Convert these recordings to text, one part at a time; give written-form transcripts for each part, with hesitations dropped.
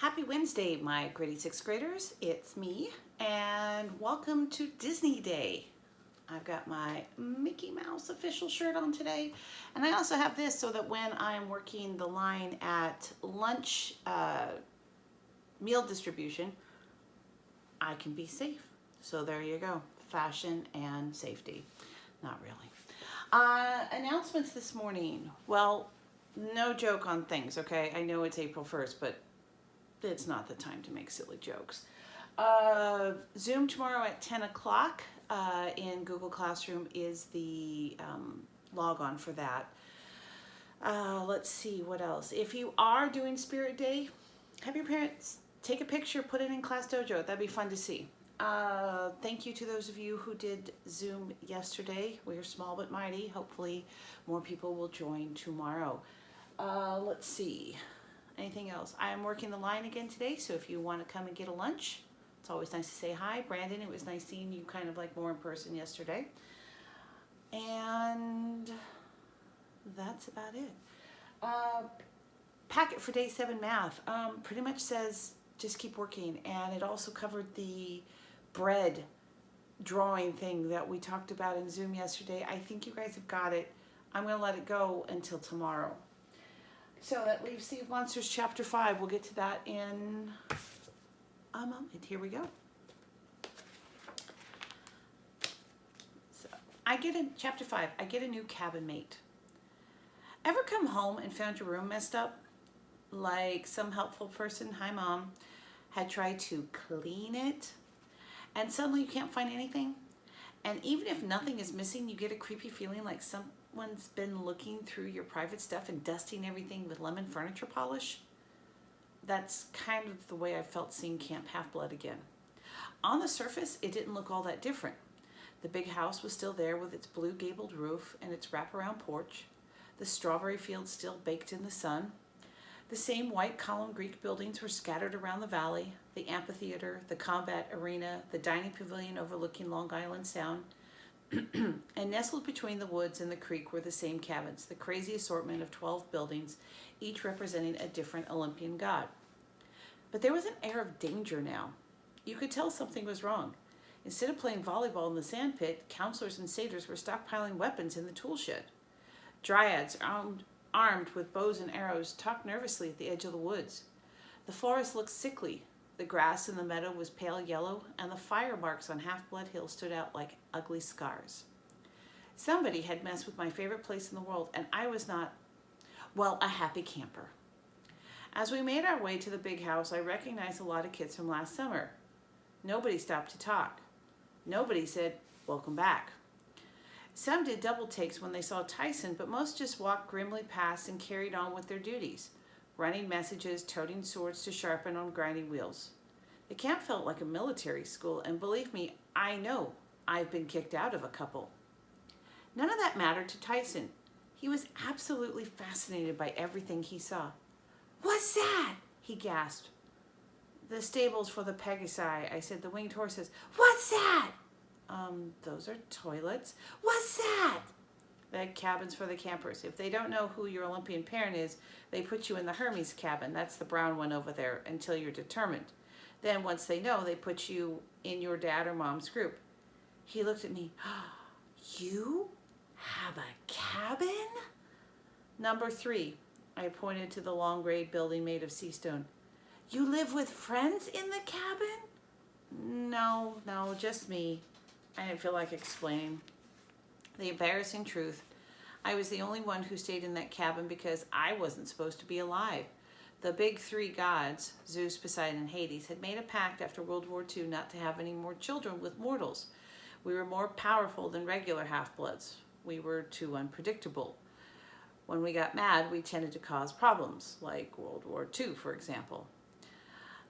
Happy Wednesday, my grade 6 graders. It's me, and welcome to Disney Day. I've got my Mickey Mouse official shirt on today, and I also have this so that when I'm working the line at lunch meal distribution, I can be safe. So there you go, fashion and safety. Not really. Announcements this morning. Well, no joke on things, okay? I know it's April 1st, but it's not the time to make silly jokes. Zoom tomorrow at 10 o'clock in Google Classroom is the log on for that. Let's see what else. If you are doing Spirit Day, have your parents take a picture, put it in Class Dojo. That'd be fun to see. Thank you to those of you who did Zoom yesterday. We are small but mighty. Hopefully more people will join tomorrow. Let's see. Anything else? I am working the line again today, so if you want to come and get a lunch, it's always nice to say hi. Brandon, it was nice seeing you kind of like more in person yesterday. And that's about it. Packet for day 7 math pretty much says just keep working, and it also covered the bread drawing thing that we talked about in Zoom yesterday. I think you guys have got it. I'm going to let it go until tomorrow. So that leaves Sea of Monsters chapter 5. We'll get to that in a moment. Here we go. So chapter 5, I get a new cabin mate. Ever come home and found your room messed up? Like some helpful person, hi mom, had tried to clean it, and suddenly you can't find anything? And even if nothing is missing, you get a creepy feeling like someone's been looking through your private stuff and dusting everything with lemon furniture polish? That's kind of the way I felt seeing Camp Half-Blood again. On the surface, it didn't look all that different. The big house was still there with its blue gabled roof and its wraparound porch. The strawberry fields still baked in the sun. The same white column Greek buildings were scattered around the valley, the amphitheater, the combat arena, the dining pavilion overlooking Long Island Sound. And nestled between the woods and the creek were the same cabins, the crazy assortment of 12 buildings, each representing a different Olympian god. But there was an air of danger now. You could tell something was wrong. Instead of playing volleyball in the sandpit, counselors and satyrs were stockpiling weapons in the tool shed. Dryads, armed with bows and arrows, talked nervously at the edge of the woods. The forest looked sickly. The grass in the meadow was pale yellow, and the fire marks on Half-Blood Hill stood out like ugly scars. Somebody had messed with my favorite place in the world, and I was not, well, a happy camper. As we made our way to the big house, I recognized a lot of kids from last summer. Nobody stopped to talk. Nobody said, "Welcome back." Some did double takes when they saw Tyson, but most just walked grimly past and carried on with their duties, running messages, toting swords to sharpen on grinding wheels. The camp felt like a military school, and believe me, I know I've been kicked out of a couple. None of that mattered to Tyson. He was absolutely fascinated by everything he saw. "What's that?" he gasped. "The stables for the Pegasi," I said. "The winged horses." "What's that?" Those are toilets." "What's that?" "The cabins for the campers. If they don't know who your Olympian parent is, they put you in the Hermes cabin. That's the brown one over there until you're determined. Then once they know, they put you in your dad or mom's group." He looked at me. "You have a cabin?" "Number 3. I pointed to the long grade building made of sea stone. "You live with friends in the cabin?" No, just me." I didn't feel like explaining. The embarrassing truth, I was the only one who stayed in that cabin because I wasn't supposed to be alive. The big 3 gods, Zeus, Poseidon, and Hades, had made a pact after World War II not to have any more children with mortals. We were more powerful than regular half-bloods. We were too unpredictable. When we got mad, we tended to cause problems, like World War II, for example.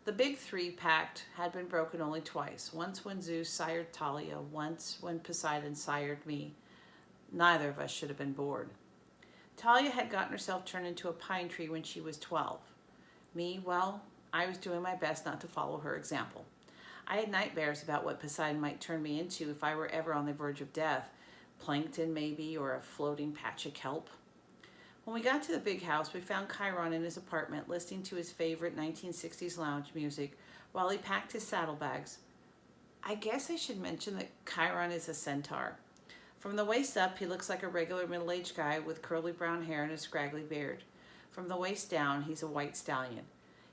The big 3 pact had been broken only twice, once when Zeus sired Talia, once when Poseidon sired me. Neither of us should have been born. Talia had gotten herself turned into a pine tree when she was 12. Me, well, I was doing my best not to follow her example. I had nightmares about what Poseidon might turn me into if I were ever on the verge of death. Plankton, maybe, or a floating patch of kelp. When we got to the big house, we found Chiron in his apartment listening to his favorite 1960s lounge music while he packed his saddlebags. I guess I should mention that Chiron is a centaur. From the waist up, he looks like a regular middle-aged guy with curly brown hair and a scraggly beard. From the waist down, he's a white stallion.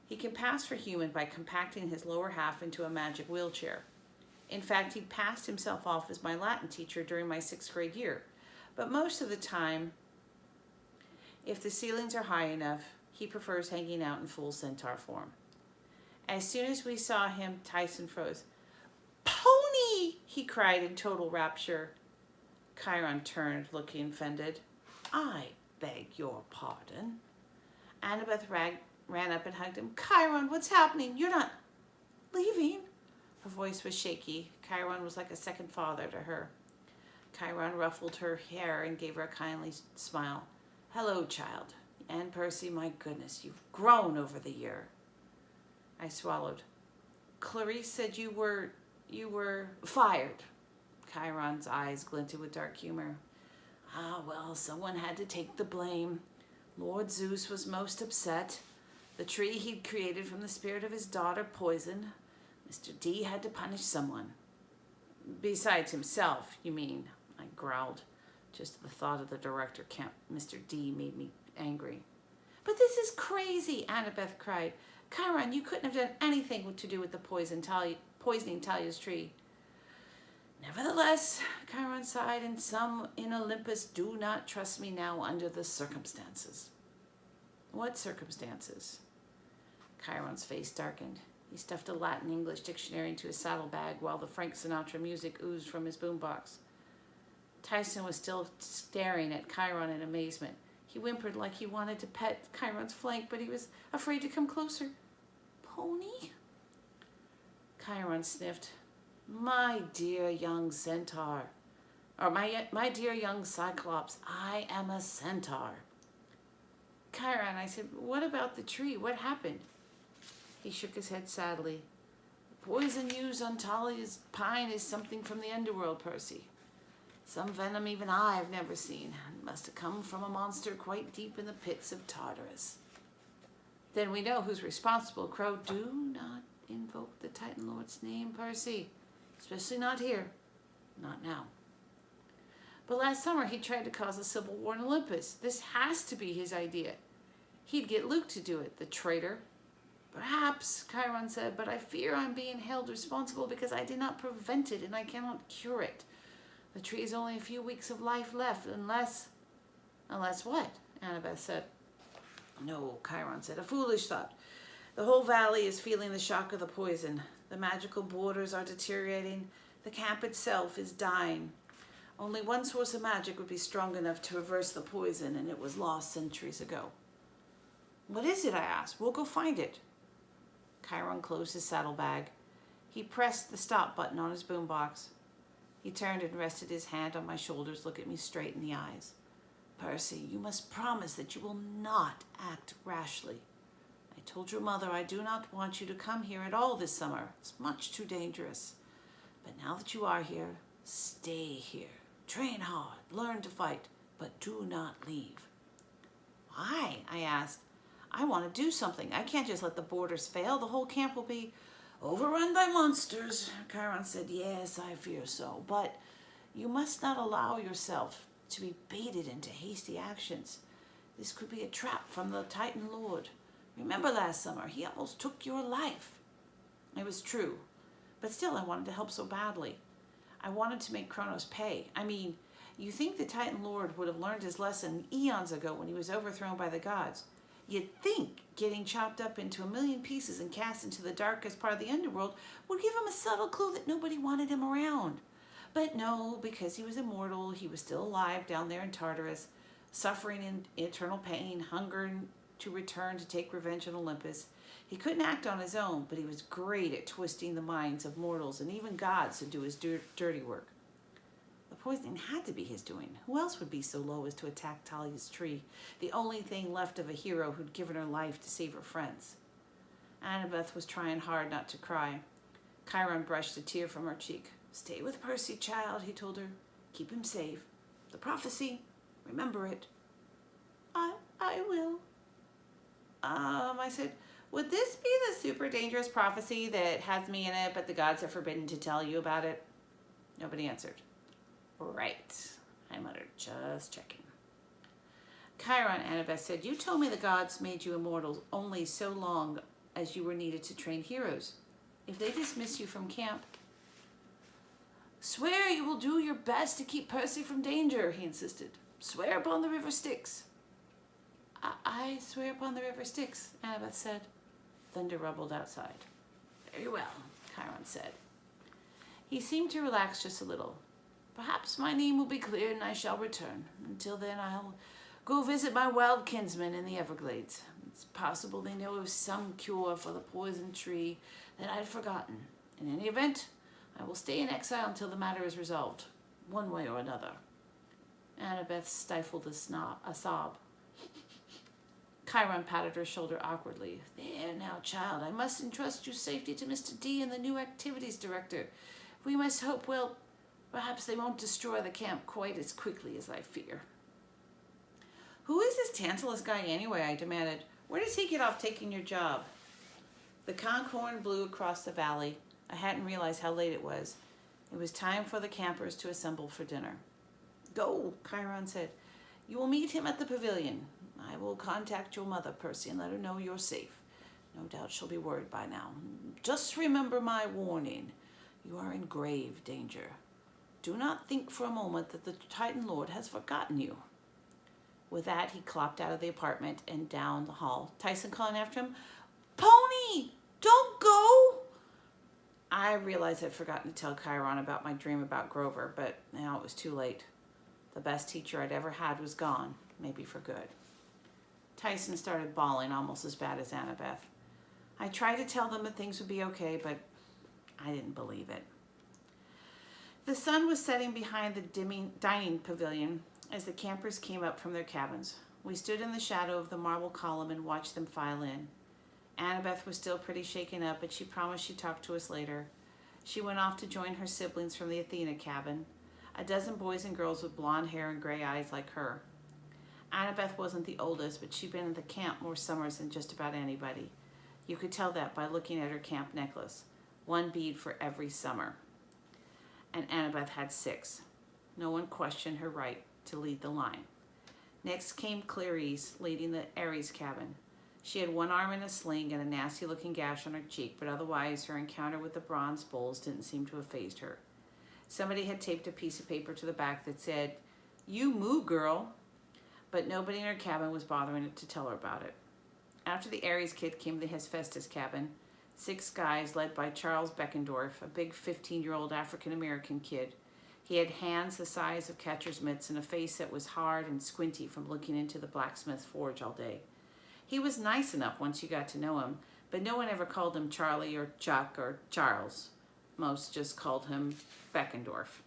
He can pass for human by compacting his lower half into a magic wheelchair. In fact, he passed himself off as my Latin teacher during my 6th grade year. But most of the time, if the ceilings are high enough, he prefers hanging out in full centaur form. As soon as we saw him, Tyson froze. "Pony!" he cried in total rapture. Chiron turned, looking offended. "I beg your pardon." Annabeth ran up and hugged him. "Chiron, what's happening? You're not leaving?" Her voice was shaky. Chiron was like a second father to her. Chiron ruffled her hair and gave her a kindly smile. "Hello, child. And Percy, my goodness, you've grown over the year." I swallowed. "Clarice said you were fired." Chiron's eyes glinted with dark humor. Well, someone had to take the blame. Lord Zeus was most upset. The tree he'd created from the spirit of his daughter poisoned. Mr. D had to punish someone. "Besides himself, you mean?" I growled. Just the thought of the director camp, Mr. D, made me angry. "But this is crazy," Annabeth cried. "Chiron, you couldn't have done anything to do with the poisoning Talia's tree." "Nevertheless," Chiron sighed, "and some in Olympus do not trust me now under the circumstances." "What circumstances?" Chiron's face darkened. He stuffed a Latin-English dictionary into his saddlebag while the Frank Sinatra music oozed from his boombox. Tyson was still staring at Chiron in amazement. He whimpered like he wanted to pet Chiron's flank, but he was afraid to come closer. "Pony?" Chiron sniffed. "My dear young centaur, or my dear young cyclops, I am a centaur." "Chiron," I said, "what about the tree? What happened?" He shook his head sadly. "The poison used on Talia's pine is something from the underworld, Percy. Some venom even I've never seen. It must have come from a monster quite deep in the pits of Tartarus." "Then we know who's responsible, Crow." "Do not invoke the Titan Lord's name, Percy. Especially not here. Not now." "But last summer he tried to cause a civil war in Olympus. This has to be his idea. He'd get Luke to do it, the traitor." "Perhaps," Chiron said, "but I fear I'm being held responsible because I did not prevent it and I cannot cure it. The tree has only a few weeks of life left, unless..." "Unless what?" Annabeth said. "No," Chiron said, "a foolish thought. The whole valley is feeling the shock of the poison. The magical borders are deteriorating. The camp itself is dying. Only one source of magic would be strong enough to reverse the poison, and it was lost centuries ago." "What is it?" I asked. "We'll go find it." Chiron closed his saddlebag. He pressed the stop button on his boombox. He turned and rested his hand on my shoulders, looking me straight in the eyes. "Percy, you must promise that you will not act rashly. I told your mother I do not want you to come here at all this summer. It's much too dangerous. But now that you are here, stay here. Train hard, learn to fight, but do not leave." "Why?" I asked. "I want to do something. I can't just let the borders fail. The whole camp will be..." "Overrun by monsters," Chiron said. "Yes, I fear so. But you must not allow yourself to be baited into hasty actions. This could be a trap from the Titan Lord. Remember last summer, he almost took your life." It was true. But still I wanted to help so badly. I wanted to make Kronos pay. I mean, you think the Titan Lord would have learned his lesson eons ago when he was overthrown by the gods. You'd think getting chopped up into a million pieces and cast into the darkest part of the underworld would give him a subtle clue that nobody wanted him around. But no, because he was immortal, he was still alive down there in Tartarus, suffering in eternal pain, hungering to return to take revenge on Olympus. He couldn't act on his own, but he was great at twisting the minds of mortals and even gods to do his dirty work. The poisoning had to be his doing. Who else would be so low as to attack Talia's tree, the only thing left of a hero who'd given her life to save her friends? Annabeth was trying hard not to cry. Chiron brushed a tear from her cheek. "Stay with Percy, child," he told her. "Keep him safe. The prophecy, remember it." "I I will. I said, would this be the super dangerous prophecy that has me in it, but the gods are forbidden to tell you about it? Nobody answered. Right, I muttered, just checking. Chiron, Annabeth said, you told me the gods made you immortal only so long as you were needed to train heroes. If they dismiss you from camp, swear you will do your best to keep Percy from danger, he insisted. Swear upon the river Styx. I swear upon the river Styx, Annabeth said. Thunder rumbled outside. Very well, Chiron said. He seemed to relax just a little. Perhaps my name will be cleared and I shall return. Until then, I'll go visit my wild kinsmen in the Everglades. It's possible they know of some cure for the poison tree that I'd forgotten. In any event, I will stay in exile until the matter is resolved, one way or another. Annabeth stifled a sob. Chiron patted her shoulder awkwardly. There now, child, I must entrust your safety to Mr. D and the new activities director. We must hope, well, perhaps they won't destroy the camp quite as quickly as I fear. Who is this Tantalus guy anyway? I demanded. Where does he get off taking your job? The conch horn blew across the valley. I hadn't realized how late it was. It was time for the campers to assemble for dinner. Go, Chiron said. You will meet him at the pavilion. I will contact your mother, Percy, and let her know you're safe. No doubt she'll be worried by now. Just remember my warning. You are in grave danger. Do not think for a moment that the Titan Lord has forgotten you. With that, he clopped out of the apartment and down the hall. Tyson calling after him, Pony, don't go! I realized I'd forgotten to tell Chiron about my dream about Grover, but now it was too late. The best teacher I'd ever had was gone, maybe for good. Tyson started bawling almost as bad as Annabeth. I tried to tell them that things would be okay, but I didn't believe it. The sun was setting behind the dining pavilion as the campers came up from their cabins. We stood in the shadow of the marble column and watched them file in. Annabeth was still pretty shaken up, but she promised she'd talk to us later. She went off to join her siblings from the Athena cabin, a dozen boys and girls with blonde hair and gray eyes like her. Annabeth wasn't the oldest, but she'd been at the camp more summers than just about anybody. You could tell that by looking at her camp necklace, one bead for every summer. And Annabeth had 6. No one questioned her right to lead the line. Next came Clarice, leading the Ares cabin. She had one arm in a sling and a nasty-looking gash on her cheek, but otherwise her encounter with the bronze bulls didn't seem to have fazed her. Somebody had taped a piece of paper to the back that said, "You moo, girl," but nobody in her cabin was bothering to tell her about it. After the Ares kid came the Hephaestus cabin, 6 guys led by Charles Beckendorf, a big 15-year-old African-American kid. He had hands the size of catcher's mitts and a face that was hard and squinty from looking into the blacksmith's forge all day. He was nice enough once you got to know him, but no one ever called him Charlie or Chuck or Charles. Most just called him Beckendorf.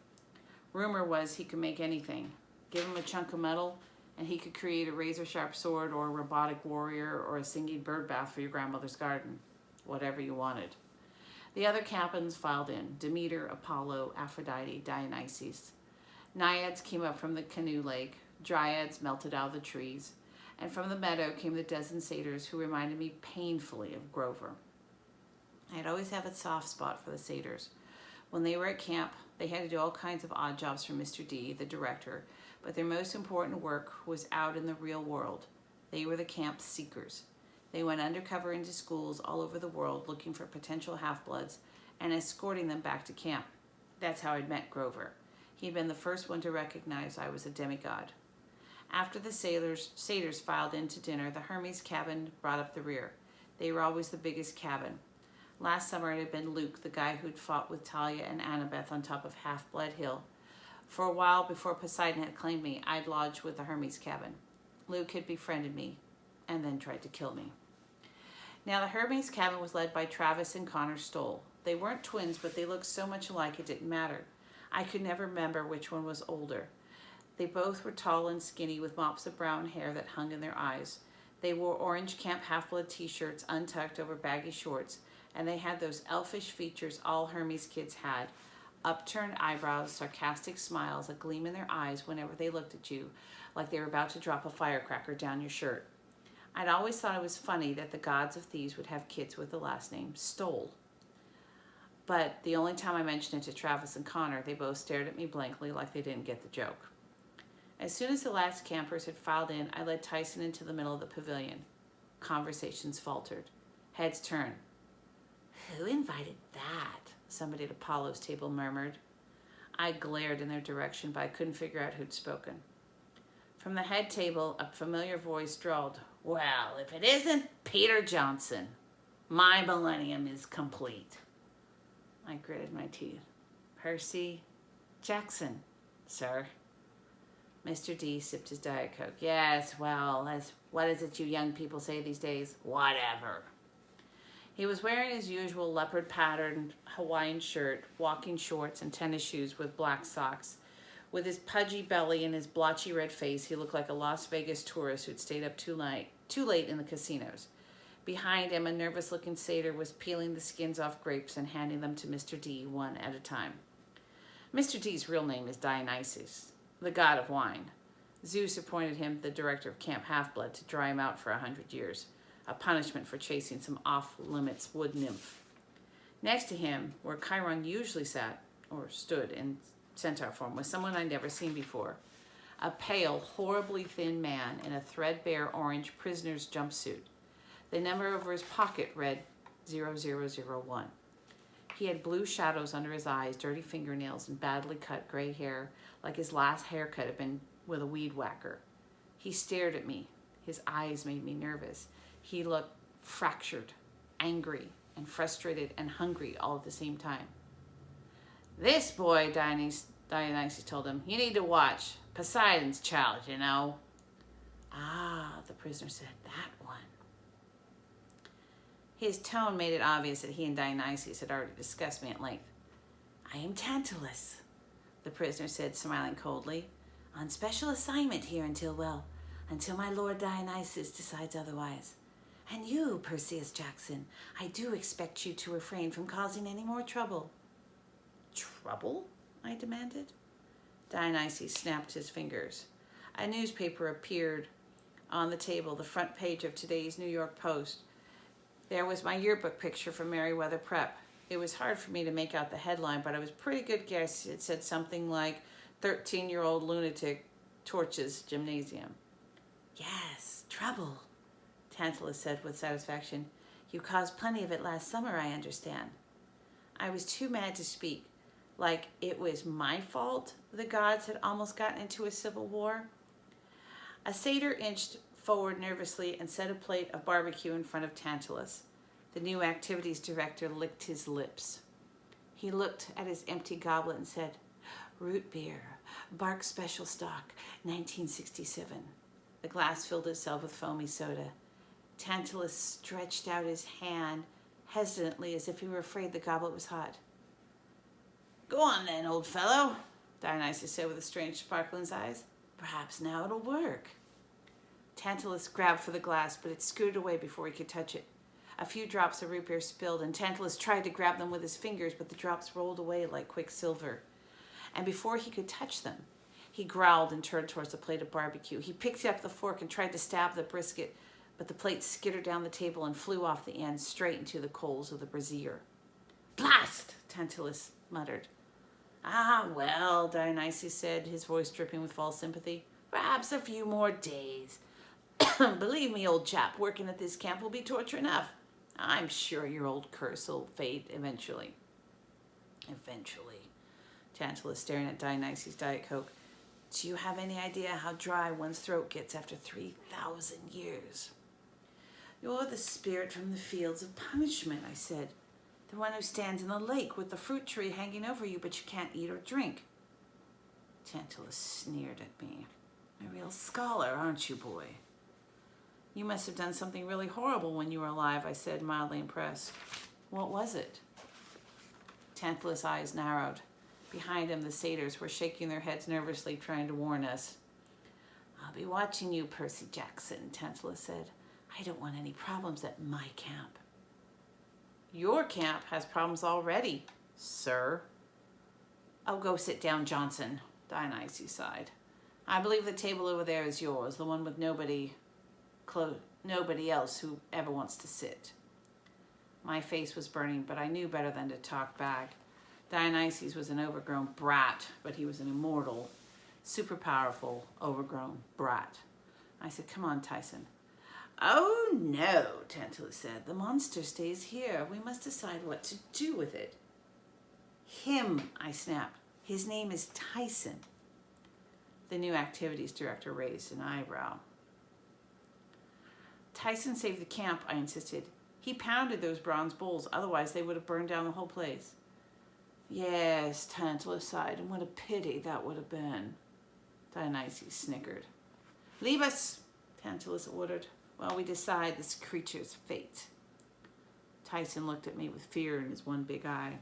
Rumor was he could make anything. Give him a chunk of metal, and he could create a razor-sharp sword or a robotic warrior or a singing bird bath for your grandmother's garden. Whatever you wanted. The other cabins filed in: Demeter, Apollo, Aphrodite, Dionysus. Naiads came up from the canoe lake. Dryads melted out of the trees. And from the meadow came the dozen satyrs who reminded me painfully of Grover. I'd always have a soft spot for the satyrs. When they were at camp, they had to do all kinds of odd jobs for Mr. D, the director, but their most important work was out in the real world. They were the camp seekers. They went undercover into schools all over the world looking for potential half-bloods and escorting them back to camp. That's how I'd met Grover. He'd been the first one to recognize I was a demigod. After the satyrs filed into dinner, the Hermes cabin brought up the rear. They were always the biggest cabin. Last summer it had been Luke, the guy who'd fought with Talia and Annabeth on top of Half-Blood Hill. For a while before Poseidon had claimed me, I'd lodged with the Hermes cabin. Luke had befriended me and then tried to kill me. Now the Hermes cabin was led by Travis and Connor Stoll. They weren't twins, but they looked so much alike it didn't matter. I could never remember which one was older. They both were tall and skinny with mops of brown hair that hung in their eyes. They wore orange Camp Half-Blood t-shirts untucked over baggy shorts, and they had those elfish features all Hermes kids had. Upturned eyebrows, sarcastic smiles, a gleam in their eyes whenever they looked at you, like they were about to drop a firecracker down your shirt. I'd always thought it was funny that the gods of thieves would have kids with the last name Stoll. But the only time I mentioned it to Travis and Connor, they both stared at me blankly like they didn't get the joke. As soon as the last campers had filed in, I led Tyson into the middle of the pavilion. Conversations faltered. Heads turned. "Who invited that?" somebody at Apollo's table murmured. I glared in their direction, but I couldn't figure out who'd spoken. From the head table, a familiar voice drawled, "Well, if it isn't Peter Johnson, my millennium is complete." I gritted my teeth. "Percy Jackson, sir." Mr. D sipped his Diet Coke. "Yes, well, what is it you young people say these days? Whatever." He was wearing his usual leopard-patterned Hawaiian shirt, walking shorts, and tennis shoes with black socks. With his pudgy belly and his blotchy red face, he looked like a Las Vegas tourist who'd stayed up too late in the casinos. Behind him, a nervous-looking satyr was peeling the skins off grapes and handing them to Mr. D one at a time. Mr. D's real name is Dionysus, the god of wine. Zeus appointed him the director of Camp Half-Blood to dry him out for 100 years, a punishment for chasing some off-limits wood nymph. Next to him, where Chiron usually sat, or stood in centaur form, was someone I'd never seen before. A pale, horribly thin man in a threadbare orange prisoner's jumpsuit. The number over his pocket read 0001. He had blue shadows under his eyes, dirty fingernails, and badly cut gray hair, like his last haircut had been with a weed whacker. He stared at me. His eyes made me nervous. He looked fractured, angry, and frustrated and hungry all at the same time. "This boy," Dionysus told him, "you need to watch. Poseidon's child, you know." "Ah," the prisoner said, "that one." His tone made it obvious that he and Dionysus had already discussed me at length. "I am Tantalus," the prisoner said, smiling coldly. "On special assignment here until my lord Dionysus decides otherwise. And you, Perseus Jackson, I do expect you to refrain from causing any more trouble." "Trouble?" I demanded. Dionysus snapped his fingers. A newspaper appeared on the table, the front page of today's New York Post. There was my yearbook picture from Meriwether Prep. It was hard for me to make out the headline, but it was a pretty good guess. It said something like 13-year-old lunatic torches gymnasium. "Yes, trouble," Tantalus said with satisfaction. "You caused plenty of it last summer, I understand." I was too mad to speak, like it was my fault the gods had almost gotten into a civil war. A satyr inched forward nervously and set a plate of barbecue in front of Tantalus. The new activities director licked his lips. He looked at his empty goblet and said, "Root beer, Bark Special Stock, 1967. The glass filled itself with foamy soda. Tantalus stretched out his hand hesitantly as if he were afraid the goblet was hot. "Go on then, old fellow," Dionysus said with a strange sparkle in his eyes. "Perhaps now it'll work." Tantalus grabbed for the glass, but it scooted away before he could touch it. A few drops of root beer spilled, and Tantalus tried to grab them with his fingers, but the drops rolled away like quicksilver. And before he could touch them, he growled and turned towards the plate of barbecue. He picked up the fork and tried to stab the brisket, but the plate skittered down the table and flew off the end straight into the coals of the brazier. "Blast!" Tantalus muttered. "Ah, well," Dionysus said, his voice dripping with false sympathy. "Perhaps a few more days. Believe me, old chap, working at this camp will be torture enough. I'm sure your old curse will fade eventually." "Eventually," Tantalus staring at Dionysus' Diet Coke. "Do you have any idea how dry one's throat gets after 3,000 years? "You're the spirit from the fields of punishment," I said. "The one who stands in the lake with the fruit tree hanging over you, but you can't eat or drink." Tantalus sneered at me. "A real scholar, aren't you, boy?" "You must have done something really horrible when you were alive," I said, mildly impressed. "What was it?" Tantalus' eyes narrowed. Behind him, the satyrs were shaking their heads nervously, trying to warn us. "I'll be watching you, Percy Jackson," Tantalus said. "I don't want any problems at my camp." "Your camp has problems already, sir." Oh, go sit down, Johnson, Dionysus sighed. I believe the table over there is yours, the one with nobody else who ever wants to sit. My face was burning, but I knew better than to talk back. Dionysus was an overgrown brat, but he was an immortal, super powerful, overgrown brat. I said, come on, Tyson. Oh, no, Tantalus said. The monster stays here. We must decide what to do with it. Him, I snapped. His name is Tyson. The new activities director raised an eyebrow. Tyson saved the camp, I insisted. He pounded those bronze bulls, otherwise they would have burned down the whole place. Yes, Tantalus sighed, and what a pity that would have been. Dionysus snickered. Leave us, Tantalus ordered, while we decide this creature's fate. Tyson looked at me with fear in his one big eye,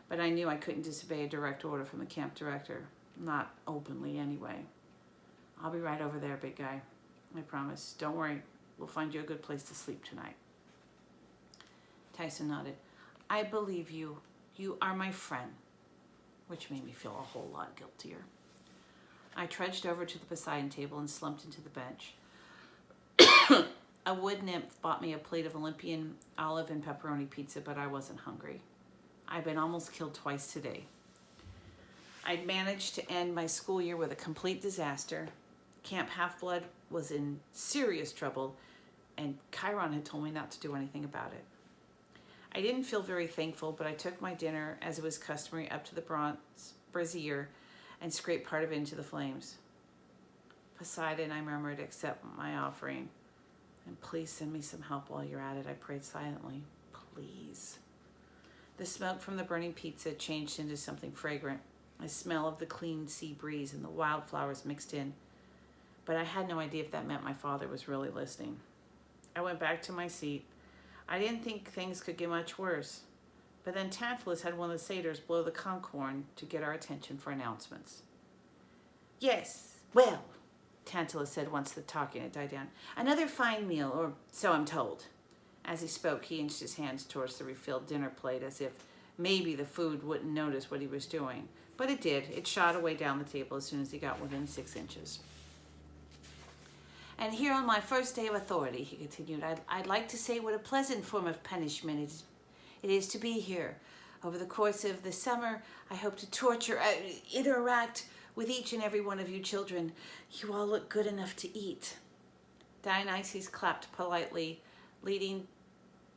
but I knew I couldn't disobey a direct order from the camp director, not openly anyway. I'll be right over there, big guy, I promise. Don't worry, we'll find you a good place to sleep tonight. Tyson nodded. I believe you. You are my friend, which made me feel a whole lot guiltier. I trudged over to the Poseidon table and slumped into the bench. A wood nymph bought me a plate of Olympian olive and pepperoni pizza, but I wasn't hungry. I'd been almost killed twice today. I'd managed to end my school year with a complete disaster. Camp Half-Blood was in serious trouble, and Chiron had told me not to do anything about it. I didn't feel very thankful, but I took my dinner, as it was customary, up to the bronze brazier and scraped part of it into the flames. Poseidon, I murmured, accept my offering. And please send me some help while you're at it, I prayed silently. Please. The smoke from the burning pizza changed into something fragrant, a smell of the clean sea breeze and the wildflowers mixed in. But I had no idea if that meant my father was really listening. I went back to my seat. I didn't think things could get much worse. But then Tantalus had one of the satyrs blow the conch horn to get our attention for announcements. Yes, well, Tantalus said once the talking had died down. Another fine meal, or so I'm told. As he spoke, he inched his hands towards the refilled dinner plate as if maybe the food wouldn't notice what he was doing. But it did. It shot away down the table as soon as he got within 6 inches. And here on my first day of authority, he continued, I'd like to say what a pleasant form of punishment it is to be here. Over the course of the summer, I hope to interact with each and every one of you children. You all look good enough to eat. Dionysus clapped politely, leading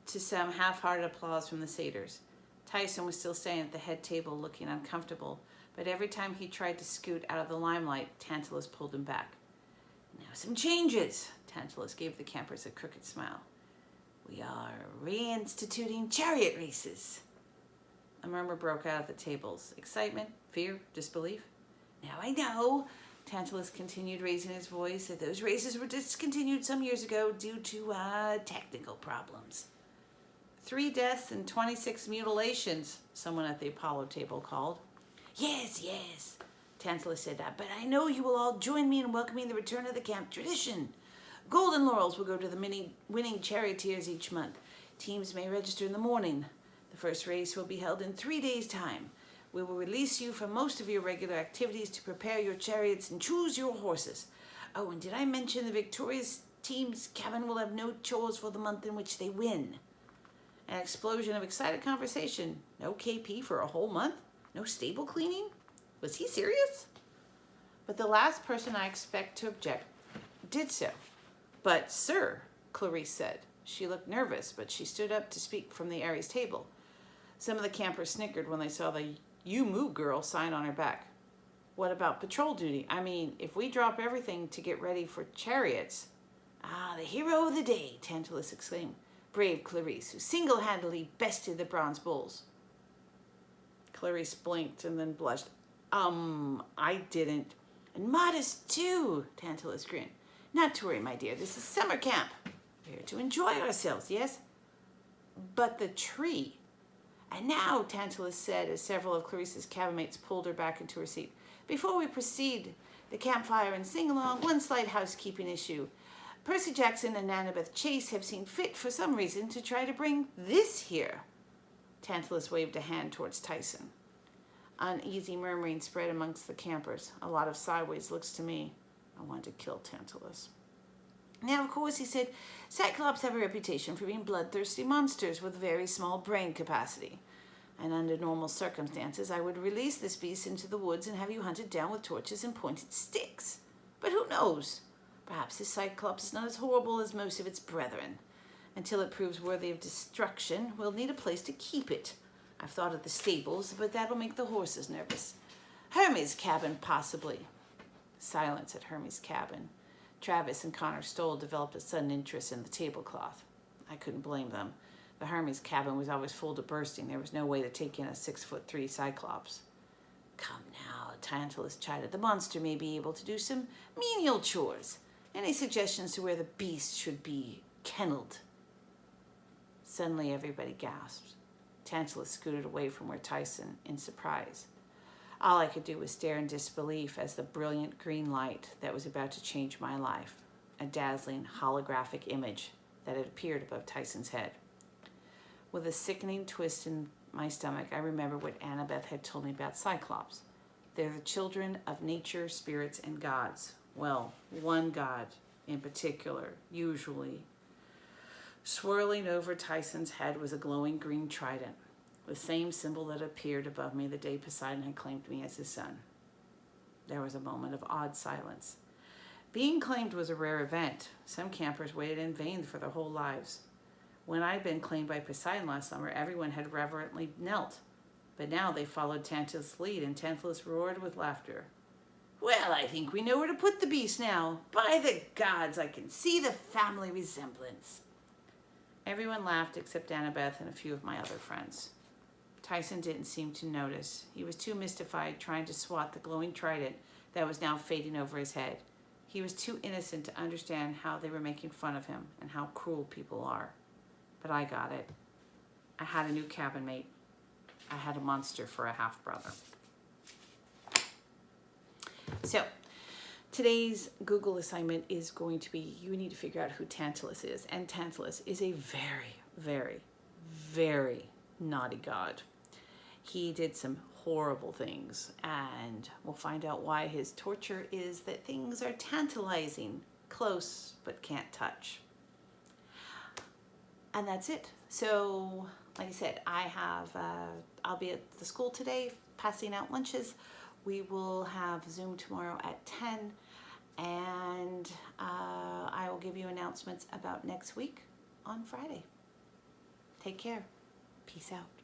to some half-hearted applause from the satyrs. Tyson was still staying at the head table looking uncomfortable, but every time he tried to scoot out of the limelight, Tantalus pulled him back. Now some changes, Tantalus gave the campers a crooked smile. We are reinstituting chariot races. A murmur broke out at the tables. Excitement, fear, disbelief. Now I know, Tantalus continued, raising his voice, that those races were discontinued some years ago due to technical problems. 3 deaths and 26 mutilations, someone at the Apollo table called. Yes, Tantalus said that, but I know you will all join me in welcoming the return of the camp tradition. Golden laurels will go to the winning charioteers each month. Teams may register in the morning. The first race will be held in 3 days' time. We will release you from most of your regular activities to prepare your chariots and choose your horses. Oh, and did I mention the victorious team's cabin will have no chores for the month in which they win? An explosion of excited conversation. No KP for a whole month? No stable cleaning? Was he serious? But the last person I expect to object did so. But, sir, Clarice said. She looked nervous, but she stood up to speak from the Ares table. Some of the campers snickered when they saw the "You Move Girl" sign on her back. What about patrol duty? I mean, if we drop everything to get ready for chariots... The hero of the day, Tantalus exclaimed. Brave Clarice, who single-handedly bested the bronze bulls. Clarice blinked and then blushed. I didn't. And modest, too, Tantalus grinned. Not to worry, my dear. This is summer camp. We're here to enjoy ourselves, yes? But the tree. And now, Tantalus said, as several of Clarice's cabinmates pulled her back into her seat. Before we proceed the campfire and sing-along, one slight housekeeping issue. Percy Jackson and Annabeth Chase have seen fit, for some reason, to try to bring this here. Tantalus waved a hand towards Tyson. Uneasy murmuring spread amongst the campers. A lot of sideways looks to me. I wanted to kill Tantalus. Now, of course, he said, Cyclops have a reputation for being bloodthirsty monsters with very small brain capacity. And under normal circumstances, I would release this beast into the woods and have you hunted down with torches and pointed sticks. But who knows? Perhaps this Cyclops is not as horrible as most of its brethren. Until it proves worthy of destruction, we'll need a place to keep it. I've thought of the stables, but that'll make the horses nervous. Hermes' cabin, possibly. Silence at Hermes' cabin. Travis and Connor Stoll developed a sudden interest in the tablecloth. I couldn't blame them. The Hermes' cabin was always full to bursting. There was no way to take in a 6'3" Cyclops. Come now, Tantalus chided. The monster may be able to do some menial chores. Any suggestions to where the beast should be kennelled? Suddenly everybody gasped. Tantalus scooted away from where Tyson in surprise. All I could do was stare in disbelief as the brilliant green light that was about to change my life, a dazzling holographic image that had appeared above Tyson's head. With a sickening twist in my stomach, I remembered what Annabeth had told me about Cyclops. They're the children of nature, spirits, and gods. Well, one god in particular, usually. Swirling over Tyson's head was a glowing green trident, the same symbol that appeared above me the day Poseidon had claimed me as his son. There was a moment of odd silence. Being claimed was a rare event. Some campers waited in vain for their whole lives. When I'd been claimed by Poseidon last summer, everyone had reverently knelt. But now they followed Tantalus' lead, and Tantalus roared with laughter. Well, I think we know where to put the beast now. By the gods, I can see the family resemblance. Everyone laughed except Annabeth and a few of my other friends. Tyson didn't seem to notice. He was too mystified trying to swat the glowing trident that was now fading over his head. He was too innocent to understand how they were making fun of him and how cruel people are. But I got it. I had a new cabin mate. I had a monster for a half-brother. So, today's Google assignment is going to be, you need to figure out who Tantalus is. And Tantalus is a very, very, very naughty god. He did some horrible things, and we'll find out why his torture is that things are tantalizing, close, but can't touch. And that's it. So, like I said, I'll be at the school today passing out lunches. We will have Zoom tomorrow at 10, and I will give you announcements about next week on Friday. Take care. Peace out.